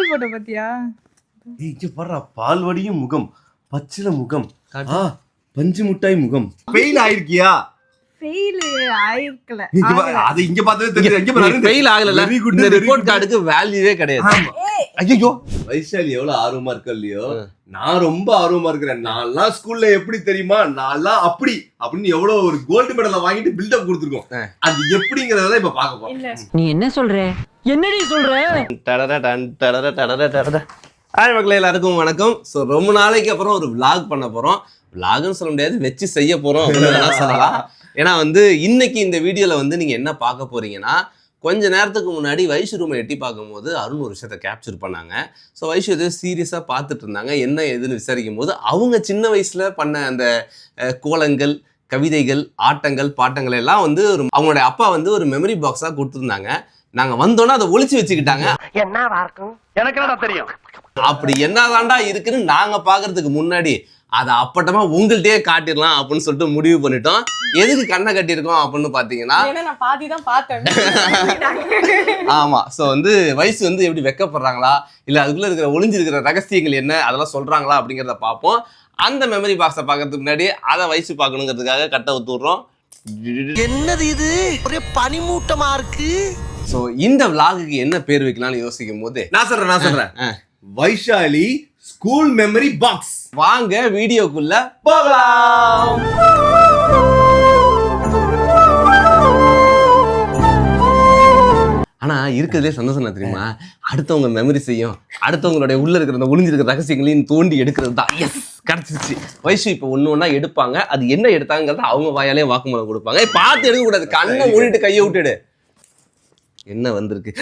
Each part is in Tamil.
ஸ்கூல் போட்டோ பாத்தியா? இங்க பாரு, பால்வடியும் முகம், பச்சில முகம், பஞ்சு முட்டாய் முகம். ஃபெயில் ஆயிருக்கியா? ஃபெயில் ஆயிருக்கல. அது இங்க பார்த்ததே தெரியுது. இங்க பாரு, ஃபெயில் ஆகல. இந்த ரிப்போர்ட் கார்டுக்கு வேல்யூவே கிடையாது. ஐயோ, வைஷாலி எவ்வளவு ஆர்வமா இருக்க இல்லையோ, நான் ரொம்ப ஆர்வமா இருக்கிறேன். நான்லாம் ஸ்கூல்ல எப்படி தெரியுமா, நான்லாம் அப்படின்னு எவ்வளவு ஒரு கோல்டு மெடலை வாங்கிட்டு பில்டப் கொடுத்துருக்கோம். அது எப்படிங்கறத இப்ப பாக்க போறோம். நீ என்ன சொல்ற? என்னடி சொல்ற? ஹாய் மக்களே, எல்லாருக்கும் வணக்கம். ஸோ ரொம்ப நாளைக்கு அப்புறம் ஒரு vlog பண்ண போறோம். vlogன்னு சொல்ல முடியாது, வச்சு செய்ய போறோம் அப்படின்னு சொல்லலாம். ஏன்னா இன்னைக்கு இந்த வீடியோல நீங்க என்ன பார்க்க போறீங்கன்னா, கொஞ்ச நேரத்துக்கு முன்னாடி வைஷு ரூமை எட்டி பார்க்கும்போது அருண் ஒரு விஷயத்தை கேப்சர் பண்ணாங்க. ஸோ வைஷு எதோ சீரியஸாக பார்த்துட்டு இருந்தாங்க. என்ன ஏதுன்னு விசாரிக்கும் போது அவங்க சின்ன வயசில் பண்ண அந்த கோலங்கள், கவிதைகள், ஆட்டங்கள், பாட்டங்கள் எல்லாம் அவங்களுடைய அப்பா ஒரு மெமரி பாக்ஸாக கொடுத்துருந்தாங்க. நாங்கள் வந்தோன்னா அதை ஒளிச்சு வச்சுக்கிட்டாங்க. என்னவா இருக்கும்? எனக்கு என்னடா தெரியும். அப்படி என்னதாண்டா இருக்குன்னு நாங்கள் பார்க்கறதுக்கு முன்னாடி அதை அப்பட்டமா உங்கள்கிட்டயே காட்டிடலாம் அப்படின்னு சொல்லிட்டு முடிவு பண்ணிட்டோம். எதுக்கு கண்ணை கட்டியிருக்கோம் அப்படின்னு பார்த்தீங்கன்னா, நான் பாதி தான் பார்த்தேன். ஆமா. ஸோ வயசு எப்படி வெக்கப்படுறாங்களா, இல்லை அதுக்குள்ள இருக்கிற ஒளிஞ்சிருக்கிற ரகசியங்கள் என்ன, அதெல்லாம் சொல்றாங்களா அப்படிங்கிறத பார்ப்போம். அந்த மெமரி பாக்ஸை பார்க்கறதுக்கு முன்னாடி அதை வயசு பார்க்கணுங்கிறதுக்காக கட்ட ஊத்துடுறோம். என்னது இது? ஒரே பனிமூட்டமா இருக்கு. ஸோ இந்த விளாகுக்கு என்ன பேர் வைக்கலாம்னு யோசிக்கும் போது நான் சொல்றேன் வைஷாலி ஸ்கூல் மெமரி பாக்ஸ். வாங்க வீடியோக்குள்ள போகலாம். ஆனா இருக்கிறதுலே சந்தோஷம் தெரியுமா, அடுத்தவங்க மெமரி செய்யும், அடுத்தவங்களுடைய உள்ள இருக்கிற அந்த ஒளிஞ்சிருக்கிற ரகசியங்களையும் தோண்டி எடுக்கிறது தான். எஸ், கிடைச்சிருச்சு. வயசு இப்போ ஒண்ணு எடுப்பாங்க. அது என்ன எடுத்தாங்கிறத அவங்க வாயாலே வாக்குமூலம் கொடுப்பாங்க. பார்த்து எடுக்க கூடாது, கண்ணை மூடிட்டு கையை விட்டுடு. என்ன வந்திருக்கு?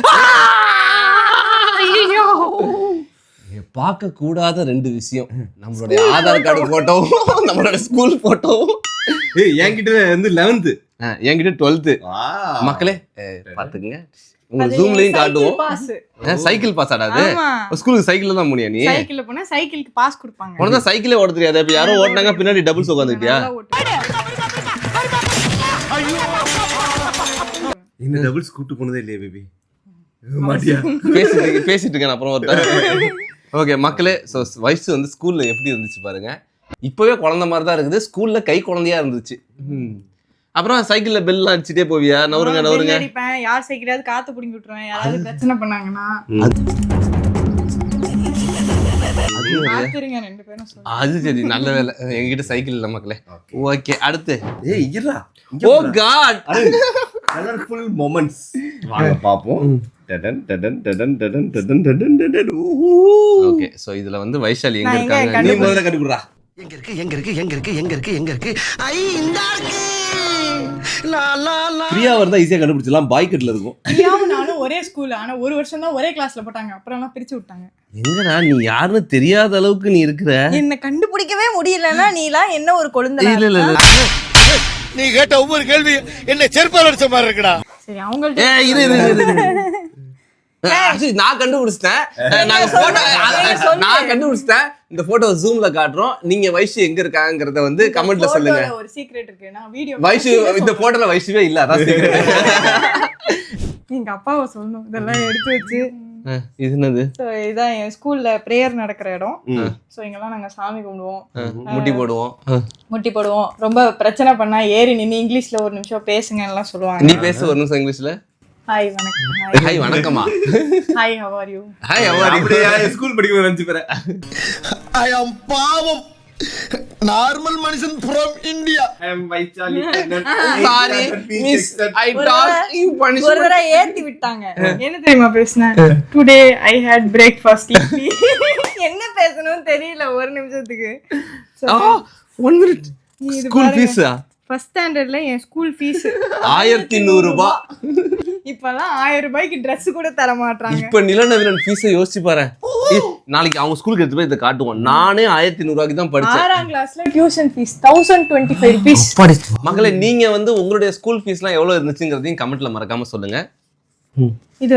பார்க்க கூடாத ரெண்டு விஷயம், நம்மளுடைய ஆதார் கார்டு போட்டோவும் நம்மளோட ஸ்கூல் போட்டோவும். என்கிட்ட 11th, என்கிட்ட 12th. மக்களே பாத்துக்கங்க, உங்க ஜூம்லயும் காட்டுவோம். சைக்கிள் பாஸ் ஆடாது. ஸ்கூலுக்கு சைக்கிள்ல தான் முடியா? நீ சைக்கிள்ல போனா சைக்கிளுக்கு பாஸ் கொடுப்பாங்க. உனக்கு தான் சைக்கிளே ஓட தெரியாது. இப்ப யாரோ ஓட்டினாங்க, பின்னாடி டபுள்ஸ் உட்காந்துட்டியா? என்ன டபுள்ஸ் கூட்டு போனதே இல்லையா பேபி? மாட்டியா? பேசிட்டு இருக்கேன் அப்புறம் ஒருத்தர். ஓகே மக்களே, ஸோ வயசு ஸ்கூல்ல எப்படி இருந்துச்சு பாருங்க. இப்பவே குழந்தை மாதிரி தான் இருக்குது. ஸ்கூல்ல கை குழந்தையா இருந்துச்சு. அப்புறம் சைக்கிள்ல பெல் அடிச்சுட்டே போவியா? நவருங்க. யார் சைக்கிளாவது காத்து பிடிங்கி விட்டுருவேன், யாராவது பிரச்சனை பண்ணாங்கன்னா. அது சரி, நல்ல வேலை என்கிட்ட சைக்கிள் இல்ல மக்களே. ஓகே, அடுத்து. ஓ காட், கலர்ஃபுல் மொமெண்ட்ஸ். வாங்க பாப்போம். ஓகே, சோ இதுல வைஷாலி எங்க இருக்காங்க? நீ முதல்ல கண்டுக்குறா. எங்க இருக்கு? ஐ இந்தா இருக்கு. பிரியா வரதா ஈஸியா கண்டுபிடிச்சலாம். பாய்கட்ல இருக்கும். பிரியாவும் நானும் ஒரே ஸ்கூல், ஆனா ஒரு வருஷம் தான் ஒரே கிளாஸ்ல போட்டாங்க. அப்புறம் எல்லாம் பிரிச்சு விட்டாங்க. எங்கடா நீ யாருன்னு தெரியாத அளவுக்கு நீ இருக்கிற? என்ன கண்டுபிடிக்கவே முடியலன்னா நீலாம் என்ன ஒரு கொழுந்தா? இல்ல நீ கேட்ட ஒவ்வொரு கேள்வி என்ன செருப்பால் அடிச்ச மாதிரி இருக்குடா. சரி, அவங்கள்ட்ட நான் கண்டுபிடிச்சிட்டேன். நான் கண்டுபிடிச்சிட்டேன். இந்த போட்டோ ஜூம்ல காட்டுறோம். நீங்க வைஷு எங்க இருக்காங்கறத கமெண்ட்ல சொல்லுங்க. ஒரு சீக்ரெட் இருக்கு. நான் வீடியோ வைஷு இந்த போட்டோல வைஷுவே இல்ல, அதான் சீக்ரெட். எங்க அப்பாவை சொல்லணும் இதெல்லாம் எடுத்து வச்சு. இது என்னது? சோ இதான் என் ஸ்கூல்ல பிரேயர் நடக்கிற இடம். சோ இங்கெல்லாம் நாங்க சாமி கும்பிடுவோம், முட்டி போடுவோம். ரொம்ப பிரச்சனை பண்ணா ஏறி நின்னு இங்கிலீஷ்ல ஒரு நிமிஷம் பேசுங்க எல்லாம் சொல்லுவாங்க. நீ பேச ஒரு நிமிஷம் இங்கிலீஷ்ல. ஹாய் வணக்கம். ஹாய் வணக்கமா. Hi how are you? Hi how are you? அப்படியே ஸ்கூல் படிக்கும்போது நினைச்சு பாரு. ஐ அம் பாவம் நார்மல் மனுஷன் from India. I am Vaishali. Sorry miss, I thought you punished. ஒரு தடவை ஏத்தி விட்டாங்க. என்ன தெரியுமா பேசுனேன்? Today I hate breakfast. என்ன பேசணும்னு தெரியல ஒரு நிமிஷத்துக்கு. 1 minute. ஸ்கூல் ஃபீஸ் ஃபர்ஸ்ட் ஸ்டாண்டர்ட்ல என் ஸ்கூல் ஃபீஸ் 1100 ரூபாய். இப்பெல்லாம் 1000 ரூபாய்க்கு Dress கூட தர மாட்டாங்க. இப்ப நிலநவிலன் ஃபீஸை யோசிச்சு பாரு. நாளைக்கு அவங்க ஸ்கூலுக்கு எடுத்து போய் இதை காட்டுவோம். நானே 1100 ரூபாய்க்கு தான் படிச்சேன். 6ஆம் கிளாஸ்ல டியூஷன் ஃபீஸ் 1025 ரூபீஸ். மக்களே, நீங்க உங்களுடைய ஸ்கூல் ஃபீஸ்லாம் எவ்வளவு இருந்துச்சுங்கிறதையும் கமெண்ட்ல மறக்காம சொல்லுங்க. இது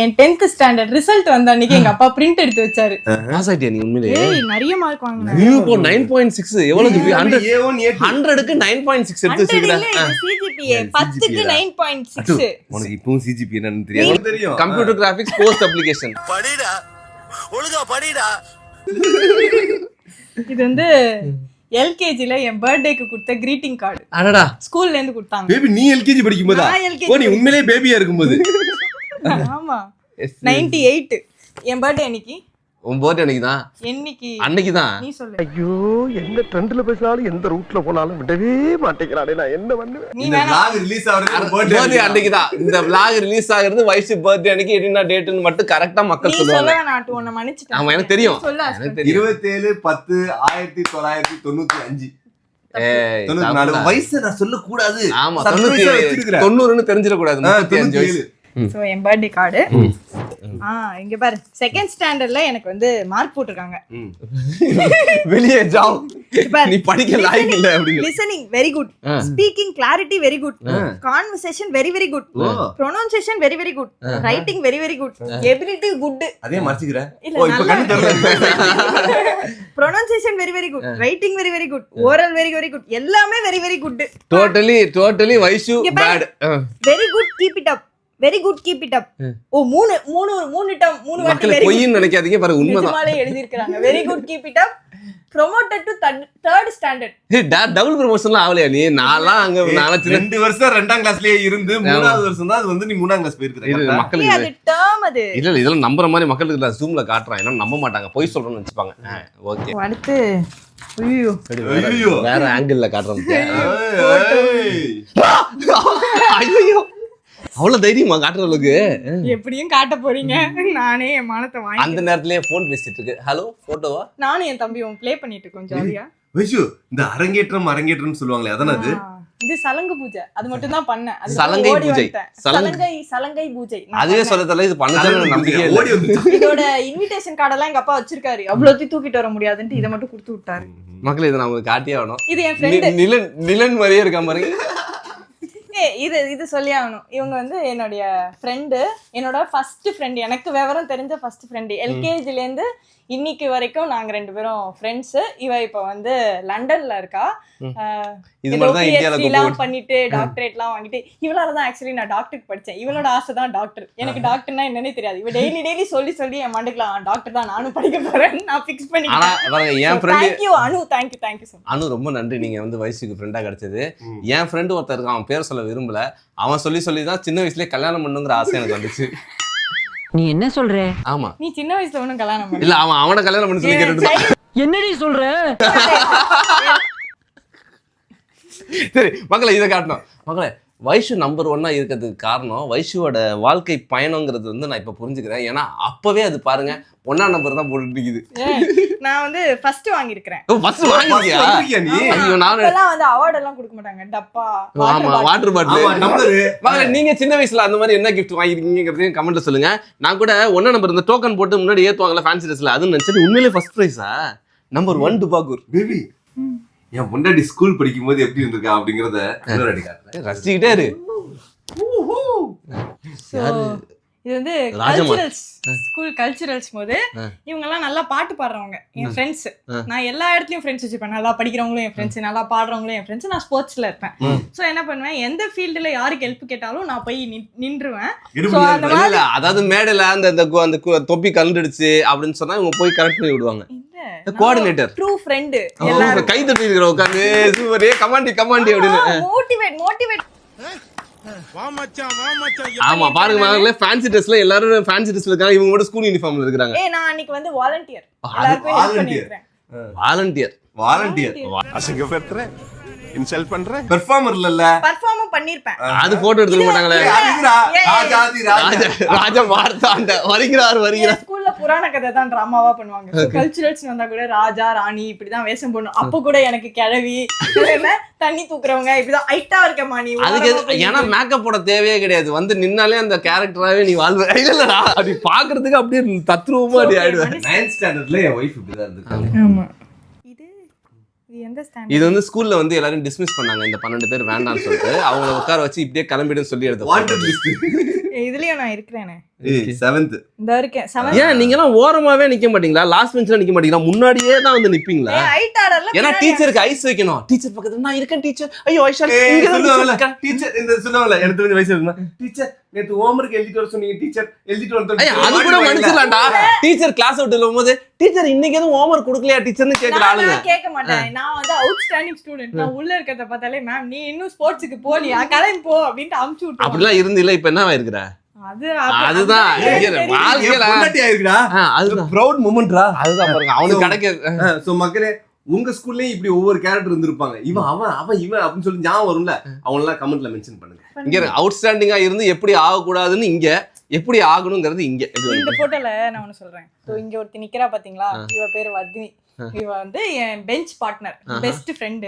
என் 10th ஸ்டாண்டர்ட் ரிசல்ட் வந்த அன்னைக்கு எங்க அப்பா பிரிண்ட் எடுத்து வச்சாரு. பாஸ் ஆயிட்டியா நீ? உண்மையிலேயே நிறைய மார்க் வாங்குனேன். நீ இப்போ 9.6 எவ்வளவுக்கு 100க்கு 9.6 எடுத்து வச்சிருக்க. சிஜிபிஏ 10க்கு 9.6. உனக்கு இப்பவும் சிஜிபி என்னன்னு தெரியும். Computer graphics post application. படிடா ஒழுங்கா படிடா. இது வந்து எல்கேஜில என் பர்த்டேக்கு கொடுத்த கிரீட்டிங் கார்டு. அடடா ஸ்கூல்ல இருந்து கொடுத்தாங்க. பேபி நீ எல்கேஜி படிக்கும் போதா? நான் LKG ஓ நீ உண்மையிலேயே பேபியா இருக்கும்போது. ஆமா 98 என் பர்த்டே அன்னைக்கு. உன் பர்த்டே அன்னைக்குதான். என்னைக்கு? அன்னைக்குதான். நீ சொல்லு. ஐயோ எந்த ட்ரெண்ட்ல பேசினாலும் எந்த ரூட்ல போனாலும் விடவே மாட்டேங்கிறானே, நான் என்ன பண்ணுவேன்? நீ இந்த வேணா vlog ரிலீஸ் ஆவறது பர்த்டே அன்னைக்குதான். இந்த vlog ரிலீஸ் ஆகுறது வயசு பர்த்டே அன்னைக்கு என்ன டேட்னு மட்டும் கரெக்டா மக்கள் நீ சொல்லுவாங்க. சொல்ல நான் உன்னை மன்னிச்சிட்டேன். ஆமா எனக்கு தெரியும். சொல்லு எனக்கு ஹஸ்பண்ட். தெரியும். 27/10/1995. ஏய் 94 வயசு நான் சொல்ல கூடாது. ஆமா Surprise ஆ வச்சிருக்கிறேன். 90ன்னு தெரிஞ்சிட கூடாது. 35 வயசு. சோ என் பர்த்டே கார்டு. இங்க பாரு, செகண்ட் ஸ்டாண்டர்ட்ல எனக்கு வந்து மார்க் போட்டிருக்காங்க. வெளியே ஜாவ். பாரு. நீ படிக்க லாயக்கு இல்ல அப்படிங்க. Listening very good, speaking clarity very good, conversation very very good, pronunciation very very good, writing very very good, ability good. அதே மறைச்சிக்கிறேன். இல்ல, ஓ இப்ப கண்ணு தெரியல. Pronunciation very very good, writing very very good, oral very very good, எல்லாமே very very good. Totally Vaishu bad. Very good, keep it up. Very good, keep it up. Oh மூணு டேர்ம், மூணு வாட்டி மக்களே வெரி குட் பொய்ன்னு நினைக்காதீங்க, பாருங்க உண்மைதான். நிஜமாலே எழுதி இருக்காங்க. Very good, keep it up. promoted to third standard. Double ப்ரமோஷன்லாம் ஆகலையா நீ? நான்லாம் அங்க நான்லாம் சின்ன 2 வருஷம் 2ஆம் கிளாஸ்லயே இருந்து 3வது வருஷம் தான் அது வந்து நீ 3ஆம் கிளாஸ் போயிருக்க. மக்களுக்கு அது டேர்ம் அது. இல்ல இதெல்லாம் நம்புற மாதிரி மக்களுக்கு ஜூம்ல காட்டுறான், ஏன்னா நம்ப மாட்டாங்க, பொய் சொல்றேன்னு வச்சுப்பாங்க. ஓகே அடுத்து ஐயோ ஐயோ வேற ஆங்கிள் காட்டுறோம். ஏய் ஐயோ அவ்வளவு தைரியமா காட்டுறவங்களுக்கு எப்படியும் காட்ட போறீங்க. நானே என் மானத்தை வாங்கி அந்த நேரத்திலேயே போன் பேசிட்டு இருக்கு. ஹலோ போட்டோவா? நானும் என் தம்பியும் ப்ளே பண்ணிட்டு இருக்கோம் ஜாலியா. வைஷு இந்த அரங்கேற்றம்னு சொல்லுவாங்களே அதானே அது? இது சலங்கு பூஜை, அது மட்டும் தான் பண்ணேன். அது சலங்கை ஓடி பூஜை. வந்துட்டேன். சலங்கை பூஜை அதுவே சொல்லல, இது பண்ணதான நம்பிக்கை இல்ல. ஓடி வந்து இதோட இன்விடேஷன் கார்டு எல்லாம் எங்க அப்பா வச்சிருக்காரு. அவ்வளோத்தையும் தூக்கிட்டு வர முடியாதுன்ட்டு இதை மட்டும் கொடுத்து விட்டாரு. மக்களே இதை நமக்கு காட்டியே ஆகணும். இது என் ஃப்ரெண்டு நிலன் மாதிரியே இருக்கா பாருங்க. இது சொல்லி ஆகணும். இவங்க வந்து என்னுடைய ஃப்ரெண்டு, என்னோட ஃபர்ஸ்ட் ஃப்ரெண்டு, எனக்கு விவரம் தெரிஞ்ச ஃபர்ஸ்ட் ஃப்ரெண்டு. எல்கேஜில இருந்து இன்னைக்கு வரைக்கும் நாங்க 2 பேரும் ஃப்ரெண்ட்ஸ். இவ இப்ப வந்து லண்டன்ல இருக்கா. இது மாதிரி தான் இந்தியால பண்ணிட்டு டாக்டரேட்லாம் வாங்கிட்டு, இவளாலதான் ஆக்சுவலி நான் டாக்டருக்கு படிச்சேன். இவளோட ஆசை தான் டாக்டர். எனக்கு டாக்டர்னா என்னன்னே தெரியாது. இவ டெய்லி சொல்லி என் டாக்டர் தான் நானும் படிக்க போறேன் நான் ஃபிக்ஸ் பண்ணி. ஆனா என் ஃப்ரெண்ட் தேங்க்யூ அனு, தேங்க்யூ சார். அனு ரொம்ப நன்றி, நீங்க வந்து வயசுக்கு ஃப்ரெண்டா கிடைச்சது. என் ஃப்ரெண்டு ஒருத்தர் இருக்கான், அவன் பேர் சொல்ல விரும்பல. அவன் சொல்லி தான் சின்ன வயசுலயே கல்யாணம் பண்ணுங்கிற ஆசை எனக்கு வந்துச்சு. நீ என்ன சொல்ற? ஆமா நீ சின்ன வயசுல ஒண்ணும் கல்யாணம் பண்ணல. இல்ல அவனை கல்யாணம் பண்ணி சொல்லி கேட்டுட்டு. என்னடி சொல்ற? சரி மக்களே இதை காட்டணும். மக்களே வைஷு நம்பர் 1 இருக்கிறதுக்கு காரணம் வைஷுவோட வாழ்க்கை பயணங்கிறது வந்து நான் இப்ப புரிஞ்சுக்கிறேன். ஏன்னா அப்பவே அது பாருங்க 1ஆம் நம்பர் தான் போட்டுட்டு இருக்குது. நான் வந்து ஃபர்ஸ்ட் வாங்கியிருக்கிறேன். ஃபர்ஸ்ட் வாங்கிட்டியா நீ? ஐயோ நான் எல்லாம் வந்து அவார்ட் எல்லாம் கொடுக்க மாட்டாங்க. டப்பா, ஆமா வாட்டர் பாட்டில் நம்பர். மகளே நீங்க சின்ன வயசுல அந்த மாதிரி என்ன கிஃப்ட் வாங்கிருக்கீங்கிறதையும் கமெண்ட்ல சொல்லுங்க. நான் கூட 1ஆம் நம்பர் இந்த டோக்கன் போட்டு முன்னாடி ஏத்துவாங்கல ஃபேன்சி ட்ரெஸ்ல, அது நினைச்சிட்டு உண்மையிலேயே ஃபர்ஸ்ட் பிரைஸா நம்பர் 1 துபாக்கூர். பேபி என் முன்னாடி ஸ்கூல் படிக்கும் போது எப்படி இருந்திருக்கா அப்படிங்கறத இன்னொரு அடி காட்டுறேன். ரசிச்சுக்கிட்டே இரு. இது வந்து கல்ச்சுரல்ஸ், ஸ்கூல் கல்ச்சுரல்ஸ் போது இவங்க எல்லாம் நல்லா பாட்டு பாடுறவங்க என் ஃப்ரெண்ட்ஸ். நான் எல்லா இடத்துலயும் ஃப்ரெண்ட்ஸ் வச்சுப்பேன். நல்லா படிக்கிறவங்களும் என் ஃப்ரெண்ட்ஸ், நல்லா பாடுறவங்களும் என் ஃப்ரெண்ட்ஸ். நான் ஸ்போர்ட்ஸ்ல இருப்பேன். சோ என்ன பண்ணுவேன், எந்த ஃபீல்டுல யாருக்கு ஹெல்ப் கேட்டாலும் நான் போய் நின்றுவேன். சோ அந்த இல்ல அதாவது மேடையில அந்த தொப்பி கலந்துடுச்சு அப்படின்னு சொன்னா இவங்க போய் கரெக்ட் பண்ணி விடுவாங்க. Coordinator true friend. எல்லாரும் கை தட்டி இருக்கிற உட்கார்ந்து சூப்பரே கமாண்டி அப்படின்னு மோட்டிவேட். ஆமா பாருங்க மகளே, ஃபேன்சி ட்ரெஸ்ல எல்லாரும் ஃபேன்சி ட்ரெஸ்ல இருக்காங்க, இவங்க கூட ஸ்கூல் யூனிஃபார்ம்ல இருக்காங்க. நான் அன்னைக்கு வந்து வாலண்டியர், எல்லாருக்கும் ஹெல்ப் பண்ணிருக்கேன். வாலண்டியர் அசிங்கப்படுத்துற, இன்சல்ட் பண்ற, பெர்ஃபார்மர் இல்ல, பெர்ஃபார்மும் பண்ணிருப்பேன். அது போட்டோ எடுத்துக்க மாட்டாங்களே. ராஜா மார்த்தாண்ட வருகிறார். ஸ்கூல்ல புராண கதை தான் டிராமாவா பண்ணுவாங்க. கல்ச்சுரல்ஸ் வந்தா கூட ராஜா ராணி இப்படிதான் வேஷம் போடணும். அப்ப கூட எனக்கு கிழவி, தண்ணி தூக்குறவங்க இப்படிதான் ஹைட்டா இருக்கமா நீ. அதுக்கு ஏன்னா மேக்கப் போட தேவையே கிடையாது, வந்து நின்னாலே அந்த கேரக்டராவே நீ வாழ்வ. இல்லடா அப்படி பாக்குறதுக்கு அப்படியே தத்ரூபமா அப்படி ஆயிடுவேன். 9th ஸ்டாண்டர்ட்ல என் வைஃப் இப்படிதான் இருந்திருக்காங்க. ஆமா. இது எந்த ஸ்டாண்டர்ட்? இது வந்து ஸ்கூல்ல வந்து எல்லாரும் டிஸ்மிஸ் பண்ணாங்க, இந்த 12 பேர் வேண்டாம்னு சொல்லிட்டு அவங்கள உட்கார வச்சு இப்படியே கிளம்பிடுன்னு சொல்லி எடுத்து இதுலயும் நான் இருக்கிறேனே. 7th. இந்த இருக்கேன் 7th. ஏன் நீங்க எல்லாம் ஓரமாவே நிக்க மாட்டீங்களா? லாஸ்ட் பெஞ்ச்ல நிக்க மாட்டீங்களா? முன்னாடியே தான் வந்து நிப்பீங்களா? ஹைட் ஆர்டர்ல ஏன்னா டீச்சருக்கு ஐஸ் வைக்கணும். டீச்சர் பக்கத்துல நான் இருக்கேன் டீச்சர். ஐயோ வைஷால் இங்க தான் சொல்லுவாங்கல்ல, இருக்கா. டீச்சர் இந்த சொல்லுவாங்கல்ல, எனக்கு தெரிஞ்ச வயசு இருக்குமா, டீச்சர் நேத்து ஹோம்வொர்க் எழுதிட்டு வர சொன்னீங்க, டீச்சர் எழுதிட்டு வந்து ஐயா அது கூட மனுஷலாம்டா. டீச்சர் கிளாஸ் விட்டு வரும்போது டீச்சர் இன்னைக்கு எதுவும் ஹோம்வொர்க் கொடுக்கலையா டீச்சர்னு கேக்குற ஆளுங்க. நான் கேட்க மாட்டேன். நான் வந்து அவுட்ஸ்டாண்டிங் ஸ்டூடண்ட். நான் உள்ள இருக்கறத பார்த்தாலே மேம் நீ இன்னும் ஸ்போர்ட்ஸ்க்கு போலியா, கிளம்பி போ அப்படினு அமுச்சு விட்டுருவாங்க. அப்படிலாம் இருந்தில்ல, இப்ப என்னவா இருக்கிற? அதுதான் வாழ்க்கையில பொண்டாட்டி ஆயிருக்குடா. அதுதான் ப்ரௌட் மொமெண்ட்ரா. அதுதான் பாருங்க அவனுக்கு கிடைக்க. சோ மக்களே, உங்க ஸ்கூல்லயும் இப்படி ஒவ்வொரு கேரக்டர் இருந்திருப்பாங்க. இவன் அவன் அவன் இவன் அப்படின்னு சொல்லி ஞாபகம் வரும்ல, அவங்க எல்லாம் கமெண்ட்ல மென்ஷன் பண்ணுங்க. இங்க அவுட்ஸ்டாண்டிங்கா இருந்து எப்படி ஆகக்கூடாதுன்னு இங்க, எப்படி ஆகணுங்கிறது இங்க. இந்த போட்டோல நான் ஒன்னு சொல்றேன். சோ இங்க ஒருத்தி நிக்கிறா பாத்தீங்களா, இவ பேரு வர்தினி. இவ வந்து என் பெஞ்ச் பார்ட்னர், பெஸ்ட் ஃப்ரெண்ட்.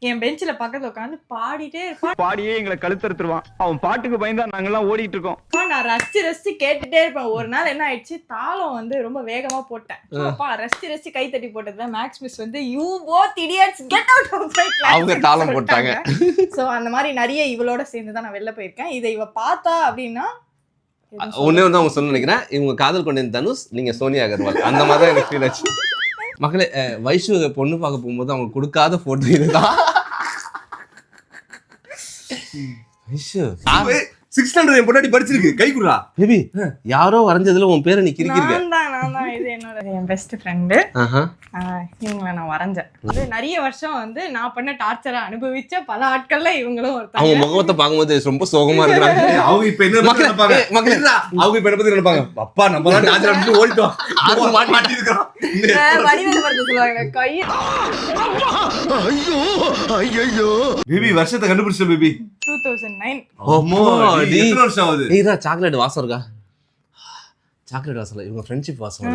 என் பெஞ்ச்ல பக்கத்துல உட்கார்ந்து பாடிட்டே இருப்பா. பாடியே எங்களை கழுத்தறுத்துருவான். அவன் பாட்டுக்கு பயந்தா நாங்கெல்லாம் ஓடிட்டு இருக்கோம். நான் ரசிச்சு கேட்டுட்டே இருப்பேன். ஒரு நாள் என்ன ஆயிடுச்சு, தாளம் வந்து ரொம்ப வேகமா போட்டேன். அப்பா ரசிச்சு கை தட்டி போட்டதுல மேக்ஸ் மிஸ் வந்து you both idiots get out of my class அவங்க தாளம் போட்டாங்க. சோ அந்த மாதிரி நிறைய இவளோட சேர்ந்து தான் நான் வெளில போயிருக்கேன். இதை இவ பார்த்தா அப்படின்னா ஒன்னே வந்து அவங்க சொல்ல நினைக்கிறேன், இவங்க காதல் கொண்ட தனுஷ், நீங்க சோனியா அகர்வால், அந்த மாதிரி தான் எனக்கு ஃபீல் ஆச்சு. மக்களே, வைஷு பொண்ணு பார்க்க போகும்போது அவங்க கொடுக்காத போட்டோ இதுதான். வைஷு 6 ஸ்டாண்டர்ட் என் பொண்டாட்டி படிச்சிருக்கு, கை குடுறா. பேபி யாரோ வரைஞ்சதுல உன் பேரை நீ கிறுக்கிருக்க. நான் தான் இது என்னோட என் பெஸ்ட் ஃப்ரெண்டு. இவங்களை நான் வரைஞ்சேன். இது நிறைய வருஷம் வந்து நான் பண்ண டார்ச்சரை அனுபவிச்ச பல ஆட்கள்ல இவங்களும் அவங்க ஒருத்தங்க. முகத்தை பார்க்கும்போது ரொம்ப சோகமா இருக்கிறாங்க. அவங்க இப்ப என்ன மக்களே, நினைப்பாங்க? மக்களே. அவங்க இப்ப என்ன பத்தி நினைப்பாங்க? அப்பா நம்ம தான் டாஜர் அடிச்சு ஓடிட்டோம், மாட்டி இருக்கோம். வடிவேலு படத்துல சொல்லுவாங்க கை. ஐயோ பேபி வருஷத்தை கண்டுபிடிச்ச பேபி. 2009. எத்தனை வருஷம் ஆகுது? சாக்லேட் வாசம் இருக்கா? சாக்லேட் வாசம் இல்ல, இவங்க ஃப்ரெண்ட்ஷிப் வாசம்.